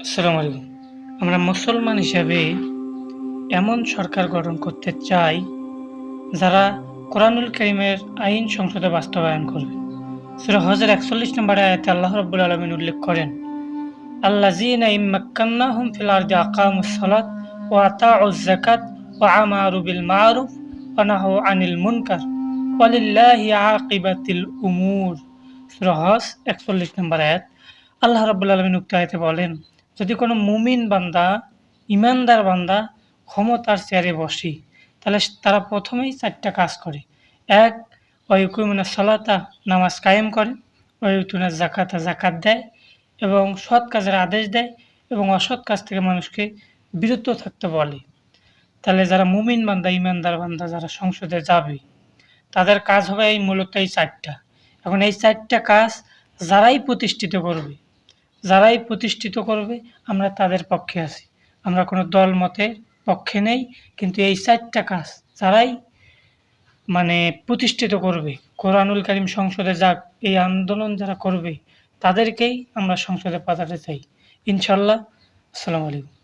আসসালামু আলাইকুম। আমরা মুসলমান হিসেবে এমন সরকার গঠন করতে চাই, যারা কোরআনুল কারীমের আইন সংসদে বাস্তবায়ন করবে। সূরা হজের ৪১ নম্বর আয়াতে আল্লাহ রাব্বুল আলামিন উল্লেখ করেন, আল্লাযীনা ইন মাক্কান্নাহুম ফিল আরদি আকামুস সালাত ওয়া আতাউয যাকাত ওয়া আমারু বিল মা'রুফ ওয়া নাহাউ আনিল মুনকার ওয়ালিল্লাহি আকিবাতুল উমুর। সূরা হজ ৪১ নম্বর আয়াত। আল্লাহ রাব্বুল আলামিন উক্ত আয়াতে বলেন, যদি কোনো মুমিন বান্দা, ঈমানদার বান্দা ক্ষমতার চেয়ারে বসে, তাহলে তারা প্রথমেই ৪টা কাজ করে। ১. ওয়ায়ুকিমুনাস সালাতা, নামাজ কায়েম করে। ওয়ায়ুতুনাজ যাকাতা, যাকাত দেয় এবং সৎ কাজের আদেশ দেয় এবং অসৎ কাজ থেকে মানুষকে বিরত থাকতে বলে। তাহলে যারা মুমিন বান্দা, ঈমানদার বান্দা যারা সংসদে যাবে, তাদের কাজ হবে মূলত এই ৪টা। এখন এই ৪টা কাজ যারাই প্রতিষ্ঠিত করবে আমরা তাদের পক্ষে আছি। আমরা কোনো দল মতের পক্ষে নেই। কিন্তু এই ৪টা কাজ যারাই প্রতিষ্ঠিত করবে, কোরআনুল কারীম সংসদে যাক, এই আন্দোলন যারা করবে, তাদেরকেই আমরা সংসদে পাঠাতে চাই। ইনশাআল্লাহ। আসসালামু আলাইকুম।